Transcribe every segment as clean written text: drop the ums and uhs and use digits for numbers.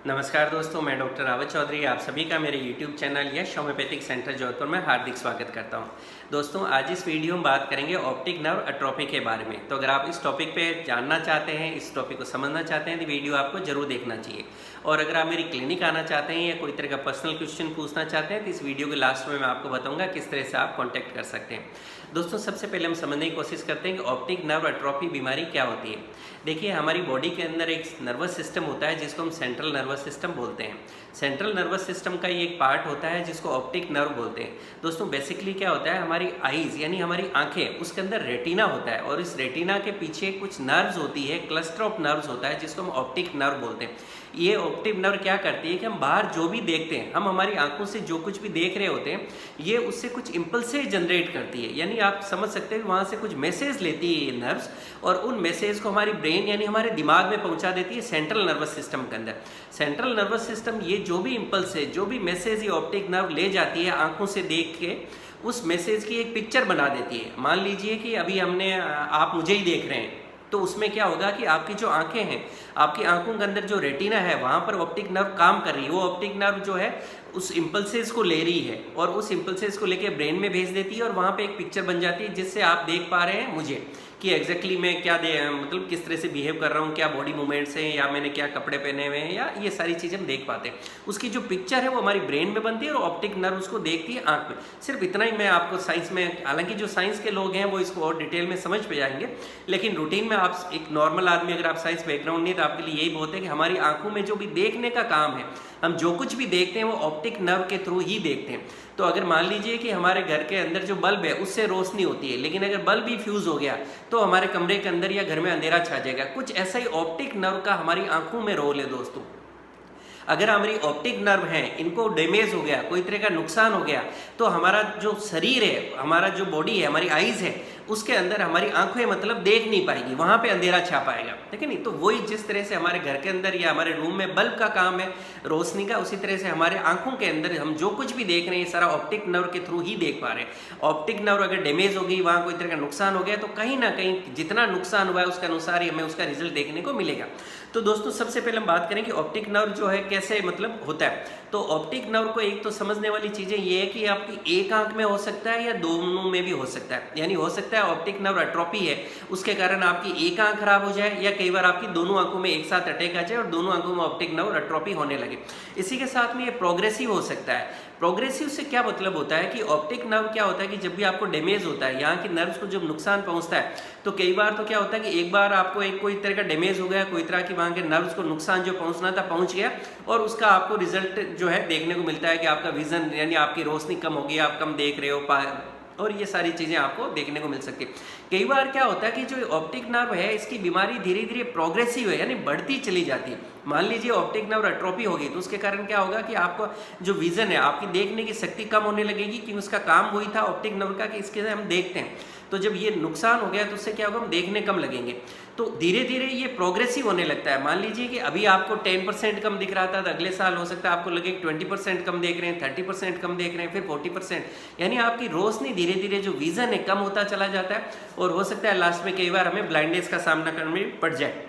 नमस्कार दोस्तों, मैं डॉक्टर रावत चौधरी आप सभी का मेरे YouTube चैनल यश होम्योपैथिक सेंटर जौनपुर में हार्दिक स्वागत करता हूं। दोस्तों, आज इस वीडियो में बात करेंगे ऑप्टिक नर्व एट्रोफी के बारे में। तो अगर आप इस टॉपिक पे जानना चाहते हैं, इस टॉपिक को समझना चाहते हैं तो वीडियो आपको जरूर देखना चाहिए। और अगर आप मेरी क्लिनिक आना चाहते हैं या कोई तरह का पर्सनल क्वेश्चन पूछना चाहते हैं तो इस वीडियो के लास्ट में मैं आपको बताऊँगा किस तरह से आप कॉन्टैक्ट कर सकते हैं। दोस्तों, सबसे पहले हम समझने की कोशिश करते हैं कि ऑप्टिक नर्व एट्रोफी बीमारी क्या होती है। देखिए, हमारी बॉडी के अंदर एक नर्वस सिस्टम होता है जिसको हम सेंट्रल नर्वस सिस्टम बोलते हैं। सेंट्रल नर्वस सिस्टम का ही एक पार्ट होता है जिसको ऑप्टिक नर्व बोलते हैं। दोस्तों, बेसिकली क्या होता है, हमारी आईज यानी हमारी आंखें, उसके अंदर रेटिना होता है और इस रेटिना के पीछे कुछ नर्व्स होती है, क्लस्टर ऑफ नर्व्स होता है जिसको हम ऑप्टिक नर्व बोलते हैं। ये ऑप्टिक नर्व क्या करती है कि हम बाहर जो भी देखते हैं, हम हमारी आंखों से जो कुछ भी देख रहे होते हैं, ये उससे कुछ इम्पल्से जनरेट करती है। यानी आप समझ सकते हैं वहाँ से कुछ मैसेज लेती है ये नर्व्स और उन मैसेज को हमारी ब्रेन यानी हमारे दिमाग में पहुँचा देती है सेंट्रल नर्वस सिस्टम के अंदर। सेंट्रल नर्वस सिस्टम ये जो भी इम्पल्स है, जो भी मैसेज ये ऑप्टिक नर्व ले जाती है आंखों से देख के, उस मैसेज की एक पिक्चर बना देती है। मान लीजिए कि अभी आप मुझे ही देख रहे हैं, तो उसमें क्या होगा कि आपकी जो आंखें हैं, आपकी आंखों के अंदर जो रेटिना है, वहाँ पर ऑप्टिक नर्व काम कर रही है। वो ऑप्टिक नर्व जो है उस इम्पल्सेस को ले रही है और उस इम्पल्सेस को लेके ब्रेन में भेज देती है और वहाँ पे एक पिक्चर बन जाती है जिससे आप देख पा रहे हैं मुझे कि एग्जैक्टली मैं क्या मतलब किस तरह से बिहेव कर रहा हूँ, क्या बॉडी मूवमेंट्स हैं या मैंने क्या कपड़े पहने हुए हैं, या ये सारी चीज़ें हम देख पाते हैं। उसकी जो पिक्चर है वो हमारी ब्रेन में बनती है और ऑप्टिक नर्व उसको देखती है आंख में। सिर्फ इतना ही मैं आपको साइंस में, हालांकि जो साइंस के लोग हैं वो इसको और डिटेल में समझ पे जाएंगे, लेकिन रूटीन में आप एक नॉर्मल आदमी, अगर आप साइंस बैकग्राउंड नहीं तो आपके लिए यही बहुत है कि हमारी आंखों में जो भी देखने का काम है, हम जो कुछ भी देखते हैं वो ऑप्टिक नर्व के थ्रू ही देखते हैं। तो अगर मान लीजिए कि हमारे घर के अंदर जो बल्ब है उससे रोशनी होती है, लेकिन अगर बल्ब ही फ्यूज हो गया तो हमारे कमरे के अंदर या घर में अंधेरा छा जाएगा। कुछ ऐसा ही ऑप्टिक नर्व का हमारी आंखों में रोल है दोस्तों। अगर हमारी ऑप्टिक नर्व है, इनको डैमेज हो गया, कोई तरह का नुकसान हो गया, तो हमारा जो शरीर है, हमारा जो बॉडी है, हमारी आईज है, उसके अंदर हमारी आंखें मतलब देख नहीं पाएगी, वहां पे अंधेरा छा पाएगा, ठीक है नहीं। तो वही जिस तरह से हमारे घर के अंदर या हमारे रूम में बल्ब का काम है रोशनी का, उसी तरह से हमारे आंखों के अंदर हम जो कुछ भी देख रहे हैं सारा ऑप्टिक नर्व के थ्रू ही देख पा रहे हैं। ऑप्टिक नर्व अगर डैमेज हो गई, वहां कोई तरह का नुकसान हो गया, तो कहीं ना कहीं जितना नुकसान हुआ है उसके अनुसार ही हमें उसका रिजल्ट देखने को मिलेगा। तो दोस्तों, सबसे पहले हम बात करें कि ऑप्टिक नर्व जो है कैसे मतलब होता है। तो ऑप्टिक नर्व को एक तो समझने वाली चीजें ये है कि आपकी एक आंख में हो सकता है या दोनों में भी हो सकता है। यानी हो सकता है ऑप्टिक नर्व एट्रोफी है, उसके कारण आपकी एक आंख खराब हो जाए, या कई बार आपकी दोनों आंखों में एक साथ अटैक आ जाए और दोनों आंखों में ऑप्टिक नर्व एट्रोफी होने लगे। इसी के साथ में ये प्रोग्रेसिव हो सकता है। प्रोग्रेसिव से क्या मतलब होता है कि ऑप्टिक नर्व क्या होता है कि जब भी आपको डैमेज होता है, यहाँ की नर्व्स को जब नुकसान पहुंचता है, तो कई बार तो क्या होता है कि एक बार आपको एक कोई तरह का डैमेज हो गया, कोई तरह की वहाँ के नर्व्स को नुकसान जो पहुंचना था पहुंच गया, और उसका आपको रिजल्ट जो है देखने को मिलता है कि आपका विजन यानी आपकी रोशनी कम होगी, आप कम देख रहे हो, और ये सारी चीज़ें आपको देखने को मिल सकती है। कई बार क्या होता है कि जो ऑप्टिक नर्व है, इसकी बीमारी धीरे धीरे प्रोग्रेसिव है, यानी बढ़ती चली जाती है। मान लीजिए ऑप्टिक नर्व एट्रोफी होगी तो उसके कारण क्या होगा कि आपको जो विजन है, आपकी देखने की शक्ति कम होने लगेगी, क्योंकि उसका काम वही था ऑप्टिक नर्व का कि इसके हम देखते हैं। तो जब ये नुकसान हो गया तो उससे क्या होगा, हम देखने कम लगेंगे। तो धीरे धीरे ये प्रोग्रेसिव होने लगता है। मान लीजिए कि अभी आपको 10% कम दिख रहा था, तो अगले साल हो सकता है आपको लगे 20% कम देख रहे हैं, 30% कम देख रहे हैं, फिर 40%। यानी आपकी रोशनी धीरे धीरे जो विजन है कम होता चला जाता है, और हो सकता है लास्ट में कई बार हमें ब्लाइंडनेस का सामना करने में पड़ जाए।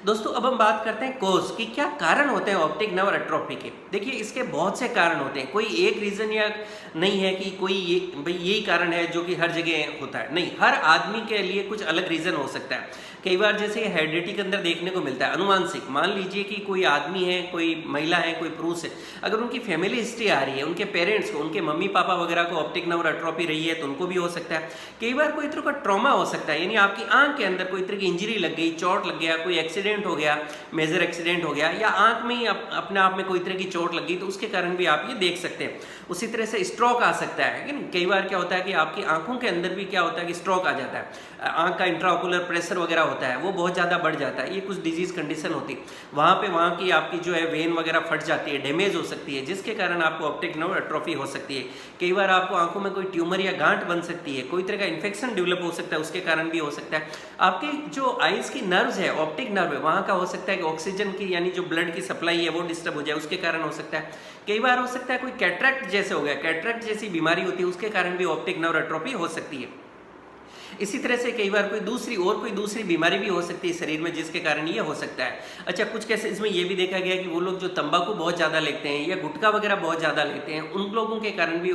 दोस्तों, अब हम बात करते हैं कोज कि क्या कारण होते हैं ऑप्टिक नर्व एट्रोफी के। देखिए, इसके बहुत से कारण होते हैं, कोई एक रीजन या नहीं है कि कोई ये भाई यही कारण है जो कि हर जगह होता है, नहीं। हर आदमी के लिए कुछ अलग रीजन हो सकता है। कई बार जैसे हेरिडिटी के अंदर देखने को मिलता है, अनुवांशिक। मान लीजिए कि कोई आदमी है, कोई महिला है, कोई पुरुष है, अगर उनकी फैमिली हिस्ट्री आ रही है, उनके पेरेंट्स को, उनके मम्मी पापा वगैरह को ऑप्टिक नर्व एट्रोफी रही है, तो उनको भी हो सकता है। कई बार कोई तरह का ट्रॉमा हो सकता है, यानी आपकी आंख के अंदर कोई तरह की इंजरी लग गई, चोट लग गया, कोई एक्सीडेंट हो गया, मेजर एक्सीडेंट हो गया, या आंख में ही अपने आप में कोई तरह की चोट लग गई, तो उसके कारण भी आप ये देख सकते हैं। उसी तरह से स्ट्रोक आ सकता है कि कई बार क्या होता है कि आपकी आंखों के अंदर भी क्या होता है कि स्ट्रोक आ जाता है, आंख का इंट्राओकुलर प्रेशर वगैरह होता है, वो बहुत ज़्यादा बढ़ जाता है। ये कुछ डिजीज कंडीशन होती है, वहाँ की आपकी जो है वेन वगैरह फट जाती है, डैमेज हो सकती है, जिसके कारण आपको ऑप्टिक नर्व एट्रोफी हो सकती है। कई बार आपको आंखों में कोई ट्यूमर या गांठ बन सकती है, कोई तरह का इन्फेक्शन डेवलप हो सकता है, उसके कारण भी हो सकता है। आपकी जो आइज की नर्व्स है, ऑप्टिक नर्व है, वहाँ का हो सकता है कि ऑक्सीजन की यानी जो ब्लड की सप्लाई है वो डिस्टर्ब हो जाए, उसके कारण हो सकता है। कई बार हो सकता है कोई कैटरेक्ट जैसे हो गया, कैटरेक्ट जैसी बीमारी होती है, उसके कारण भी ऑप्टिक नर्व एट्रोफी हो सकती है। इसी तरह से कई बार कोई दूसरी बीमारी भी हो सकती है शरीर में, जिसके कारण ये हो सकता है। अच्छा, कुछ केसेस में ये भी देखा गया कि वो लोग जो तंबाकू बहुत ज़्यादा लेते हैं या गुटखा वगैरह बहुत ज़्यादा लेते हैं, उन लोगों के कारण भी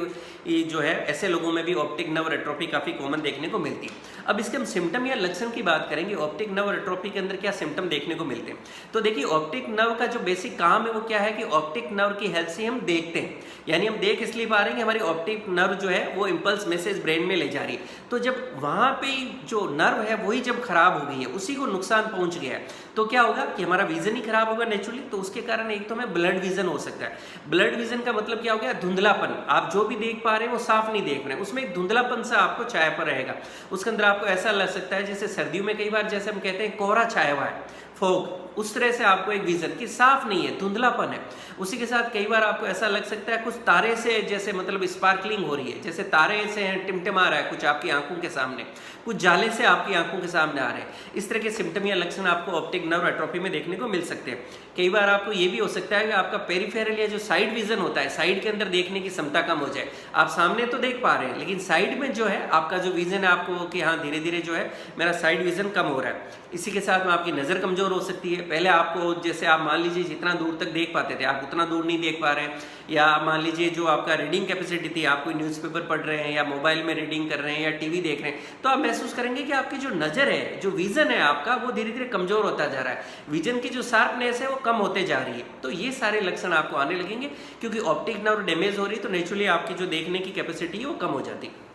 ये जो है ऐसे लोगों में भी ऑप्टिक नर्व एट्रोफी काफ़ी कॉमन देखने को मिलती है। अब इसके हम सिम्टम या लक्षण की बात करेंगे, ऑप्टिक नर्व एट्रोफी के अंदर क्या सिम्टम देखने को मिलते हैं। तो देखिए, ऑप्टिक नर्व का जो बेसिक काम है वो क्या है कि ऑप्टिक नर्व की हेल्प से हम देखते हैं, यानी हम देख इसलिए पा रहे हैं कि हमारी ऑप्टिक नर्व जो है वो इंपल्स मैसेज ब्रेन में ले जा रही है। तो जब वहाँ पे जो नर्व है वही जब खराब हो गई है, उसी को नुकसान पहुँच गया है, तो क्या होगा कि हमारा विजन ही खराब होगा नेचुरली। तो उसके कारण एक तो हमें ब्लड विजन हो सकता है। ब्लड विजन का मतलब क्या हो गया, धुंधलापन, आप जो भी देख पा रहे हैं वो साफ नहीं देख रहे हैं, उसमें एक धुंधलापन सा आपको छाया पर रहेगा। उसके अंदर आपको ऐसा लग सकता है जैसे सर्दियों में कई बार जैसे हम कहते हैं कोहरा छाया हुआ है, फोग, उस तरह से आपको एक विजन की साफ नहीं है, धुंधलापन है। उसी के साथ कई बार आपको ऐसा लग सकता है कुछ तारे से जैसे मतलब स्पार्कलिंग हो रही है, जैसे तारे से टिमटिमा रहा है कुछ आपकी आंखों के सामने, कुछ जाले से आपकी आंखों के सामने आ रहे हैं। इस तरह के सिम्टम या लक्षण आपको ऑप्टिक नर्व एट्रोफी में देखने को मिल सकते हैं। कई बार आपको ये भी हो सकता है कि आपका पेरिफेरल या जो साइड विजन होता है, साइड के अंदर देखने की क्षमता कम हो जाए। आप सामने तो देख पा रहे हैं लेकिन साइड में जो है आपका जो विजन है आपको कि हाँ धीरे धीरे जो है मेरा साइड विजन कम हो रहा है। इसी के साथ में आपकी नज़र कमजोर हो सकती है। पहले आपको जैसे आप मान लीजिए जितना दूर तक देख पाते थे आप उतना दूर नहीं देख पा रहे हैं, या मान लीजिए जो आपका रीडिंग कैपेसिटी थी, आप कोई न्यूज़पेपर पढ़ रहे हैं या मोबाइल में रीडिंग कर रहे हैं या टीवी देख रहे हैं, तो आप महसूस करेंगे कि आपकी जो नज़र है, जो विजन है आपका, वो धीरे धीरे कमजोर होता जा रहा है, विजन की जो शार्पनेस है वो कम होते जा रही है। तो ये सारे लक्षण आपको आने लगेंगे क्योंकि ऑप्टिक नर्व डैमेज हो रही है, तो नेचुरली आपकी जो देखने की कैपेसिटी है वो कम हो जाती है।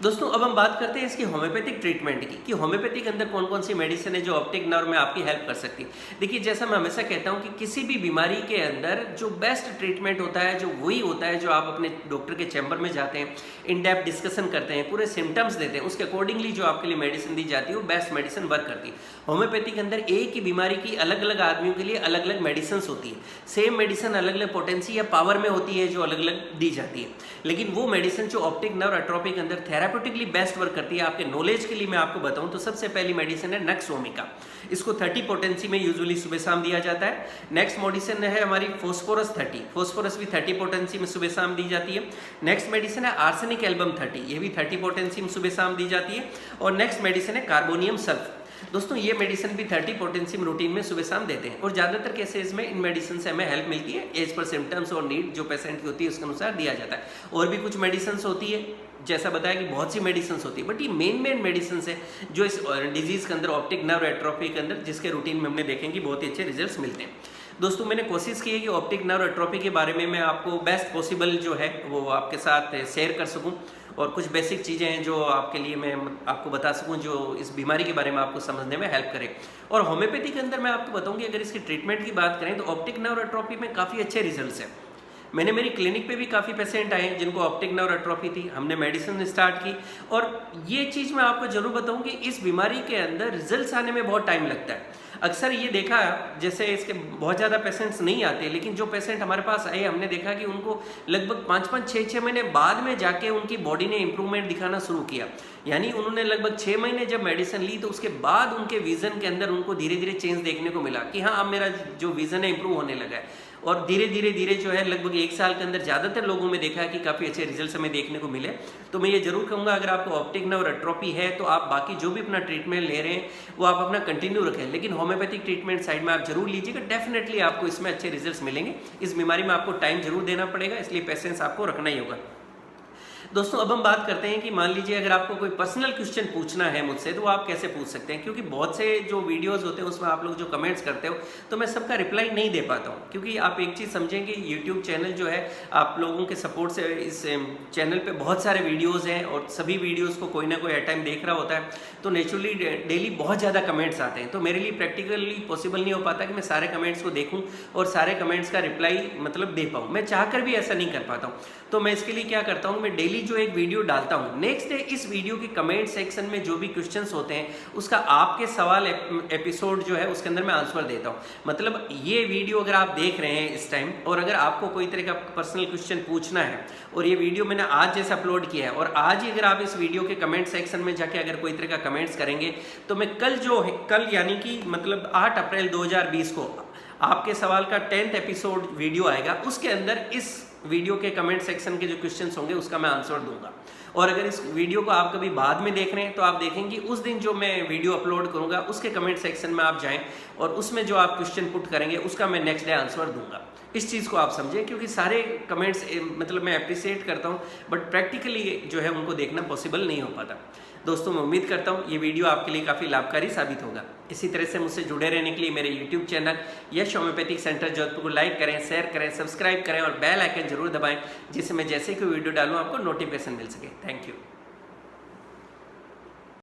दोस्तों, अब हम बात करते हैं इसकी होम्योपैथिक ट्रीटमेंट की, कि होम्योपैथी के अंदर कौन कौन सी मेडिसिन है जो ऑप्टिक नर्व में आपकी हेल्प कर सकती है। देखिए, जैसा मैं हमेशा कहता हूं कि किसी भी बीमारी के अंदर जो बेस्ट ट्रीटमेंट होता है जो वही होता है जो आप अपने डॉक्टर के चैम्बर में जाते हैं, इन डेप्थ डिस्कशन करते हैं, पूरे सिम्टम्स देते हैं, उसके अकॉर्डिंगली जो आपके लिए मेडिसिन दी जाती है वो बेस्ट मेडिसिन वर्क करती है। होम्योपैथी के अंदर एक ही बीमारी की अलग अलग आदमियों के लिए अलग अलग मेडिसिन होती है। सेम मेडिसिन अलग अलग पोटेंसी या पावर में होती है जो अलग अलग दी जाती है, लेकिन वो मेडिसिन जो ऑप्टिक नर्व एट्रोफी के अंदर थेराप्यूटिकली बेस्ट वर्क करती है। आपके नॉलेज के लिए मैं आपको बताऊं तो सबसे पहली मेडिसिन है नक्स ओमिका। इसको 30 पोटेंसी में यूजुअली सुबह शाम दिया जाता है। नेक्स्ट मेडिसिन है हमारी फोस्फोरस 30, फोस्फोरस भी 30 पोटेंसी में सुबह शाम दी जाती है। नेक्स्ट मेडिसिन है आर्सेनिक एल्बम 30, ये भी 30 पोटेंसी में सुबह शाम दी जाती है। और नेक्स्ट मेडिसिन है कार्बोनियम सल्फ। दोस्तों, ये मेडिसिन भी 30 पोटेंसी में रूटीन में सुबह शाम देते हैं और ज़्यादातर केसेस में इन मेडिसिन से हमें हेल्प मिलती है। एज पर सिम्टम्स और नीड जो पेशेंट की होती है उसके अनुसार दिया जाता है। और भी कुछ मेडिसिन होती है, जैसा बताया कि बहुत सी मेडिसिन होती है, बट ये मेन मेडिसिन है जो इस डिजीज़ के अंदर ऑप्टिक नर्व एट्रोफी के अंदर जिसके रूटीन में हमने देखेंगे बहुत ही अच्छे रिजल्ट्स मिलते हैं। दोस्तों, मैंने कोशिश की है कि ऑप्टिक नर्व एट्रोफी के बारे में मैं आपको बेस्ट पॉसिबल जो है वो आपके साथ शेयर कर सकूं और कुछ बेसिक चीज़ें हैं जो आपके लिए मैं आपको बता सकूं जो इस बीमारी के बारे में आपको समझने में हेल्प करे। और होम्योपैथी के अंदर मैं आपको बताऊंगी, अगर इसकी ट्रीटमेंट की बात करें तो ऑप्टिक नर्व एट्रोफी में काफ़ी अच्छे रिजल्ट्स हैं। मैंने मेरी क्लिनिक पे भी काफ़ी पेशेंट आए हैं जिनको ऑप्टिक नर्व एट्रोफी थी, हमने मेडिसिन स्टार्ट की। और ये चीज़ मैं आपको जरूर बताऊं कि इस बीमारी के अंदर रिजल्ट्स आने में बहुत टाइम लगता है। अक्सर ये देखा जैसे इसके बहुत ज़्यादा पेशेंट्स नहीं आते, लेकिन जो पेशेंट हमारे पास आए हमने देखा कि उनको लगभग 5-5, 6-6 महीने बाद में जाके उनकी बॉडी ने इंप्रूवमेंट दिखाना शुरू किया। यानी उन्होंने लगभग 6 महीने जब मेडिसिन ली तो उसके बाद उनके विज़न के अंदर उनको धीरे धीरे चेंज देखने को मिला कि हाँ अब मेरा जो विज़न है इंप्रूव होने लगा है। और धीरे धीरे जो है लगभग 1 साल के अंदर ज़्यादातर लोगों में देखा है कि काफ़ी अच्छे रिजल्ट्स हमें देखने को मिले। तो मैं ये जरूर कहूँगा, अगर आपको ऑप्टिक नर्व एट्रोफी है तो आप बाकी जो भी अपना ट्रीटमेंट ले रहे हैं वो आप अपना कंटिन्यू रखें, लेकिन होम्योपैथिक ट्रीटमेंट साइड में आप जरूर लीजिएगा। डेफिनेटली आपको इसमें अच्छे रिजल्ट्स मिलेंगे। इस बीमारी में आपको टाइम जरूर देना पड़ेगा, इसलिए पेशेंस आपको रखना ही होगा। दोस्तों, अब हम बात करते हैं कि मान लीजिए अगर आपको कोई पर्सनल क्वेश्चन पूछना है मुझसे तो आप कैसे पूछ सकते हैं, क्योंकि बहुत से जो वीडियोस होते हैं उसमें आप लोग जो कमेंट्स करते हो तो मैं सबका रिप्लाई नहीं दे पाता हूं, क्योंकि आप एक चीज़ समझेंगे, यूट्यूब चैनल जो है आप लोगों के सपोर्ट से इस चैनल पर बहुत सारे वीडियोज़ हैं और सभी वीडियोज़ को कोई ना कोई एट टाइम देख रहा होता है, तो नेचुरली डेली बहुत ज़्यादा कमेंट्स आते हैं। तो मेरे लिए प्रैक्टिकली पॉसिबल नहीं हो पाता कि मैं सारे कमेंट्स को देखूँ और सारे कमेंट्स का रिप्लाई मतलब दे पाऊँ। मैं चाहकर भी ऐसा नहीं कर पाता हूँ। तो मैं इसके लिए क्या करता हूँ, मैं डेली जो एक वीडियो डालता हूँ, नेक्स्ट डे इस वीडियो के कमेंट सेक्शन में जो भी क्वेश्चंस होते हैं उसका आपके सवाल एपिसोड जो है उसके अंदर मैं आंसर देता हूँ। मतलब ये वीडियो अगर आप देख रहे हैं इस टाइम और अगर आपको कोई तरह का पर्सनल क्वेश्चन पूछना है और ये वीडियो मैंने आज जैसे अपलोड किया है और आज ही अगर आप इस वीडियो के कमेंट सेक्शन में जाके अगर कोई तरह का कमेंट्स करेंगे तो मैं कल यानी कि मतलब 8 अप्रैल 2020 को आपके सवाल का 10th एपिसोड वीडियो आएगा, उसके अंदर इस वीडियो के कमेंट सेक्शन के जो क्वेश्चंस होंगे उसका मैं आंसर दूंगा। और अगर इस वीडियो को आप कभी बाद में देख रहे हैं तो आप देखेंगे उस दिन जो मैं वीडियो अपलोड करूंगा उसके कमेंट सेक्शन में आप जाएं और उसमें जो आप क्वेश्चन पुट करेंगे उसका मैं नेक्स्ट डे आंसर दूंगा। इस चीज़ को आप समझें, क्योंकि सारे कमेंट्स मतलब मैं अप्रिशिएट करता हूं, बट प्रैक्टिकली जो है उनको देखना पॉसिबल नहीं हो पाता। दोस्तों मैं उम्मीद करता हूँ ये वीडियो आपके लिए काफ़ी लाभकारी साबित होगा। इसी तरह से मुझसे जुड़े रहने के लिए मेरे यूट्यूब चैनल यश होम्योपैथिक सेंटर जोधपुर को लाइक करें, शेयर करें, सब्सक्राइब करें और बेल आइकन जरूर दबाएं, जिससे मैं जैसे कोई वीडियो डालूँ आपको नोटिफिकेशन मिल सके। Thank you.